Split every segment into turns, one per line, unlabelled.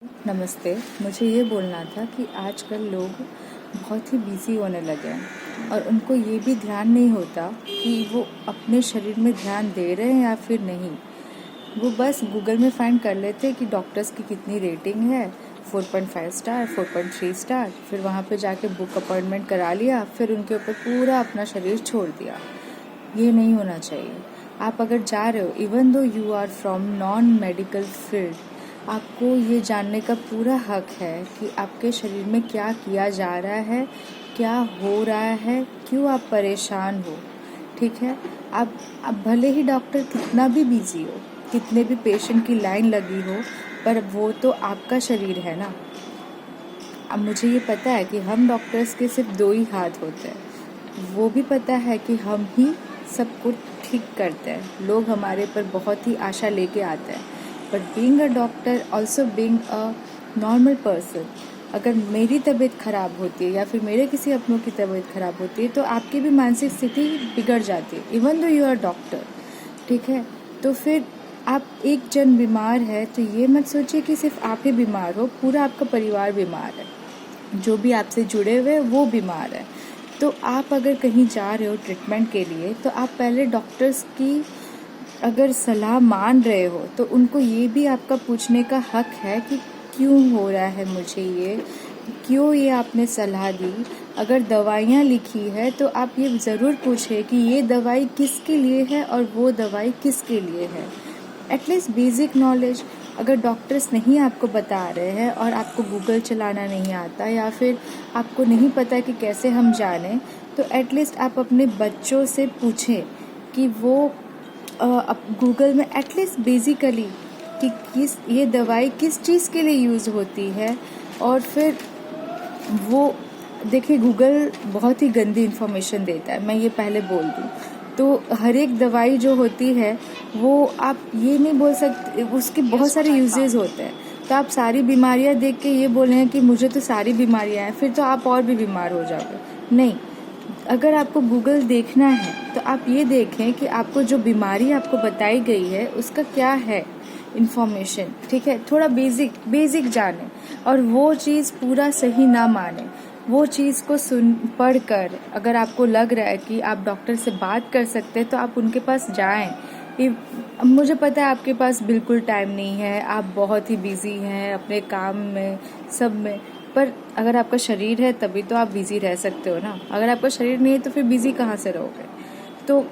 नमस्ते। मुझे ये बोलना था कि आजकल लोग बहुत ही बिज़ी होने लगे हैं और उनको ये भी ध्यान नहीं होता कि वो अपने शरीर में ध्यान दे रहे हैं या फिर नहीं। वो बस गूगल में फाइंड कर लेते हैं कि डॉक्टर्स की कितनी रेटिंग है, 4.5 स्टार, 4.3 स्टार, फिर वहाँ पे जाके बुक अपॉइंटमेंट करा लिया, फिर उनके ऊपर पूरा अपना शरीर छोड़ दिया। ये नहीं होना चाहिए। आप अगर जा रहे हो, even though you are from non medical field, आपको ये जानने का पूरा हक है कि आपके शरीर में क्या किया जा रहा है, क्या हो रहा है, क्यों आप परेशान हो। ठीक है, आप भले ही डॉक्टर कितना भी बिजी हो, कितने भी पेशेंट की लाइन लगी हो, पर वो तो आपका शरीर है ना। अब मुझे ये पता है कि हम डॉक्टर्स के सिर्फ 2 ही हाथ होते हैं। वो भी पता है कि हम ही सब कुछ ठीक करते हैं। लोग हमारे पर बहुत ही आशा लेके आते हैं, but being a doctor also being a normal person, अगर मेरी तबीयत ख़राब होती है या फिर मेरे किसी अपनों की तबीयत ख़राब होती है तो आपकी भी मानसिक स्थिति बिगड़ जाती है, even though you are doctor. ठीक है, तो फिर आप एक जन बीमार है तो ये मत सोचिए कि सिर्फ आप ही बीमार हो, पूरा आपका परिवार बीमार है, जो भी आपसे जुड़े हुए वो बीमार है। तो आप अगर कहीं जा रहे हो ट्रीटमेंट के लिए तो आप पहले डॉक्टर्स की अगर सलाह मान रहे हो तो उनको ये भी आपका पूछने का हक है कि क्यों हो रहा है मुझे ये, क्यों ये आपने सलाह दी। अगर दवाइयाँ लिखी है तो आप ये ज़रूर पूछें कि ये दवाई किसके लिए है और वो दवाई किसके लिए है। एटलीस्ट बेसिक नॉलेज अगर डॉक्टर्स नहीं आपको बता रहे हैं और आपको गूगल चलाना नहीं आता या फिर आपको नहीं पता कि कैसे हम जानें, तो एटलीस्ट आप अपने बच्चों से पूछें कि वो गूगल में एटलीस्ट बेसिकली कि किस ये दवाई किस चीज़ के लिए यूज़ होती है। और फिर वो देखिए, गूगल बहुत ही गंदी इन्फॉर्मेशन देता है, मैं ये पहले बोल दूँ। तो हर एक दवाई जो होती है वो आप ये नहीं बोल सकते, उसके बहुत सारे यूजेस होते हैं। तो आप सारी बीमारियां देख के ये बोल रहे हैं कि मुझे तो सारी बीमारियां हैं, फिर तो आप और भी बीमार हो जाओगे। नहीं, अगर आपको गूगल देखना है तो आप ये देखें कि आपको जो बीमारी आपको बताई गई है उसका क्या है इन्फॉर्मेशन। ठीक है, थोड़ा बेसिक जाने और वो चीज़ पूरा सही ना माने। वो चीज़ को पढ़ कर अगर आपको लग रहा है कि आप डॉक्टर से बात कर सकते हैं तो आप उनके पास जाएं। मुझे पता है आपके पास बिल्कुल टाइम नहीं है, आप बहुत ही बिजी हैं अपने काम में, सब में, पर अगर आपका शरीर है तभी तो आप बिजी रह सकते हो ना। अगर आपका शरीर नहीं है तो फिर बिजी कहाँ से रहोगे। तो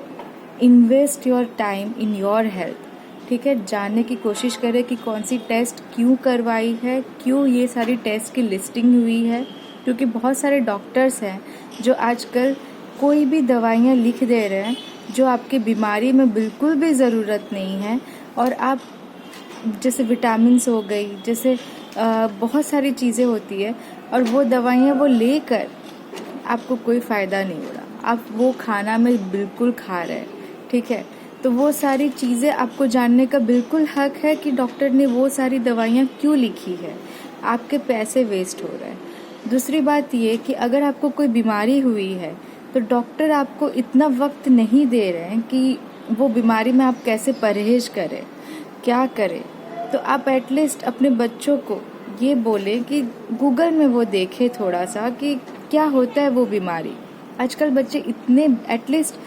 invest your time in your health. ठीक है, जानने की कोशिश करें कि कौन सी टेस्ट क्यों करवाई है, क्यों ये सारी टेस्ट की लिस्टिंग हुई है। क्योंकि बहुत सारे डॉक्टर्स हैं जो आजकल कोई भी दवाइयाँ लिख दे रहे हैं जो आपकी बीमारी में बिल्कुल भी ज़रूरत नहीं है। और आप जैसे विटामिन्स हो गई, जैसे बहुत सारी चीज़ें होती है, और वो दवाइयाँ वो लेकर आपको कोई फ़ायदा नहीं हो रहा, आप वो खाना में बिल्कुल खा रहे हैं। ठीक है, तो वो सारी चीज़ें आपको जानने का बिल्कुल हक है कि डॉक्टर ने वो सारी दवाइयाँ क्यों लिखी है। आपके पैसे वेस्ट हो रहे हैं। दूसरी बात ये कि अगर आपको कोई बीमारी हुई है तो डॉक्टर आपको इतना वक्त नहीं दे रहे हैं कि वो बीमारी में आप कैसे परहेज करें, क्या करें। तो आप एटलीस्ट अपने बच्चों को ये बोलें कि गूगल में वो देखें थोड़ा सा कि क्या होता है वो बीमारी। आजकल बच्चे इतने एटलीस्ट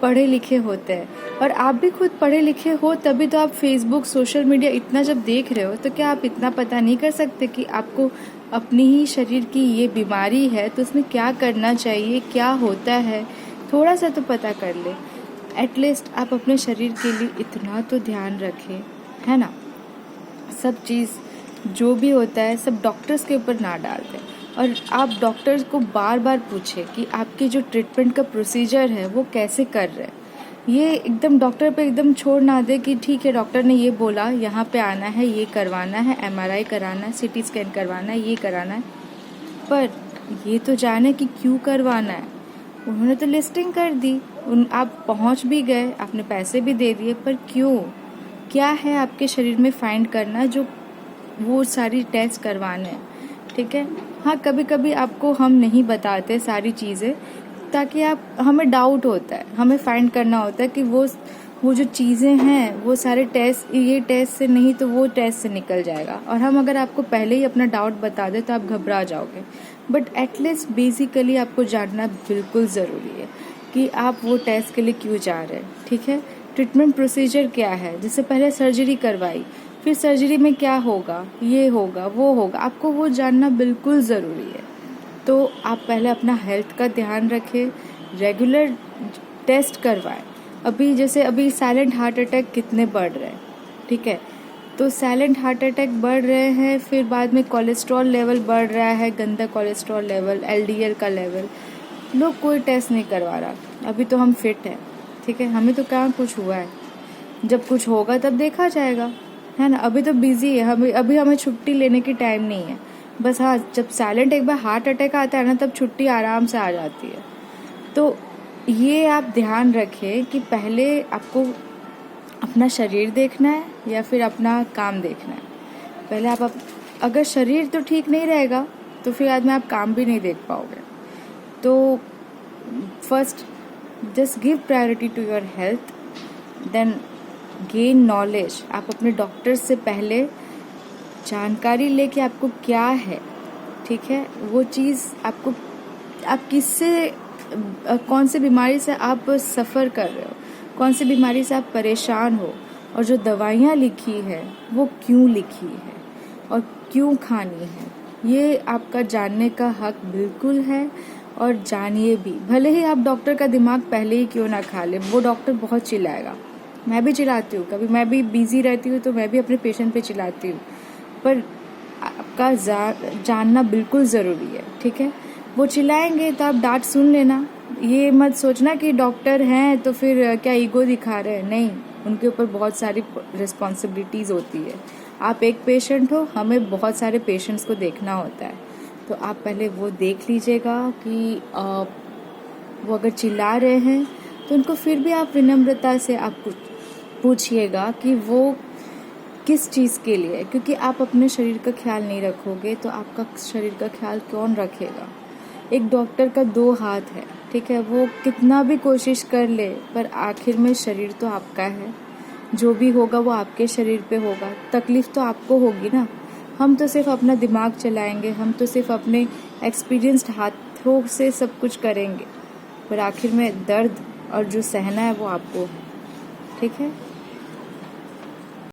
पढ़े लिखे होते हैं, और आप भी खुद पढ़े लिखे हो तभी तो आप फेसबुक, सोशल मीडिया इतना जब देख रहे हो, तो क्या आप इतना पता नहीं कर सकते कि आपको अपनी ही शरीर की ये बीमारी है तो उसमें क्या करना चाहिए, क्या होता है। थोड़ा सा तो पता कर ले। एटलीस्ट आप अपने शरीर के लिए इतना तो ध्यान रखें, है ना। सब चीज़ जो भी होता है सब डॉक्टर्स के ऊपर ना डाल दें, और आप डॉक्टर्स को बार बार पूछें कि आपकी जो ट्रीटमेंट का प्रोसीजर है वो कैसे कर रहे हैं। ये एकदम डॉक्टर पे एकदम छोड़ ना दे कि ठीक है डॉक्टर ने ये बोला, यहाँ पे आना है, ये करवाना है, MRI कराना है, CT स्कैन करवाना है, ये कराना है, पर ये तो जाने कि क्यों करवाना है। उन्होंने तो लिस्टिंग कर दी, आप पहुँच भी गए, आपने पैसे भी दे दिए, पर क्यों, क्या है आपके शरीर में फाइंड करना जो वो सारी टेस्ट करवाने हैं। ठीक है, हाँ, कभी कभी आपको हम नहीं बताते सारी चीज़ें ताकि आप, हमें डाउट होता है, हमें फाइंड करना होता है कि वो जो चीज़ें हैं वो सारे टेस्ट, ये टेस्ट से नहीं तो वो टेस्ट से निकल जाएगा। और हम अगर आपको पहले ही अपना डाउट बता दें तो आप घबरा जाओगे। बट एटलीस्ट बेसिकली आपको जानना बिल्कुल ज़रूरी है कि आप वो टेस्ट के लिए क्यों जा रहे हैं। ठीक है, ट्रीटमेंट प्रोसीजर क्या है, जैसे पहले सर्जरी करवाई, फिर सर्जरी में क्या होगा, ये होगा वो होगा, आपको वो जानना बिल्कुल ज़रूरी है। तो आप पहले अपना हेल्थ का ध्यान रखें, रेगुलर टेस्ट करवाएं। अभी साइलेंट हार्ट अटैक कितने बढ़ रहे हैं, ठीक है, तो साइलेंट हार्ट अटैक बढ़ रहे हैं, फिर बाद में कोलेस्ट्रॉल लेवल बढ़ रहा है, गंदा कोलेस्ट्रॉल लेवल, एलडीएल का लेवल, लोग कोई टेस्ट नहीं करवा रहा। अभी तो हम फिट हैं, ठीक है, हमें तो कहाँ कुछ हुआ है, जब कुछ होगा तब देखा जाएगा, है ना। अभी तो बिजी है, अभी हमें छुट्टी लेने की टाइम नहीं है। बस हाँ, जब साइलेंट एक बार हार्ट अटैक आता है ना, तब छुट्टी आराम से आ जाती है। तो ये आप ध्यान रखें कि पहले आपको अपना शरीर देखना है या फिर अपना काम देखना है। पहले आप अगर शरीर तो ठीक नहीं रहेगा तो फिर बाद में आप काम भी नहीं देख पाओगे। तो first just give priority to your health, then gain knowledge. आप अपने डॉक्टर से पहले जानकारी लेके आपको क्या है, ठीक है, वो चीज़ आपको, आप किससे, कौन सी बीमारी से आप सफ़र कर रहे हो, कौन सी बीमारी से आप परेशान हो, और जो दवाइयाँ लिखी है वो क्यों लिखी है और क्यों खानी है, ये आपका जानने का हक बिल्कुल है। और जानिए भी, भले ही आप डॉक्टर का दिमाग पहले ही क्यों ना खा ले, वो डॉक्टर बहुत चिल्लाएगा, मैं भी चिल्लाती हूँ, कभी मैं भी बिजी रहती हूँ तो मैं भी अपने पेशेंट पे चिल्लाती हूँ, पर आपका जानना बिल्कुल ज़रूरी है, ठीक है। वो चिल्लाएंगे तो आप डांट सुन लेना, ये मत सोचना कि डॉक्टर हैं तो फिर क्या ईगो दिखा रहे हैं, नहीं, उनके ऊपर बहुत सारी रिस्पॉन्सिबिलिटीज़ होती है। आप एक पेशेंट हो, हमें बहुत सारे पेशेंट्स को देखना होता है, तो आप पहले वो देख लीजिएगा कि वो अगर चिल्ला रहे हैं तो उनको फिर भी आप विनम्रता से आप पूछिएगा कि वो किस चीज़ के लिए, क्योंकि आप अपने शरीर का ख्याल नहीं रखोगे तो आपका शरीर का ख्याल कौन रखेगा। एक डॉक्टर का 2 हाथ है, ठीक है, वो कितना भी कोशिश कर ले पर आखिर में शरीर तो आपका है, जो भी होगा वो आपके शरीर पे होगा, तकलीफ़ तो आपको होगी ना। हम तो सिर्फ अपना दिमाग चलाएंगे, हम तो सिर्फ अपने एक्सपीरियंस्ड हाथों से सब कुछ करेंगे, पर आखिर में दर्द और जो सहना है वो आपको है, ठीक है।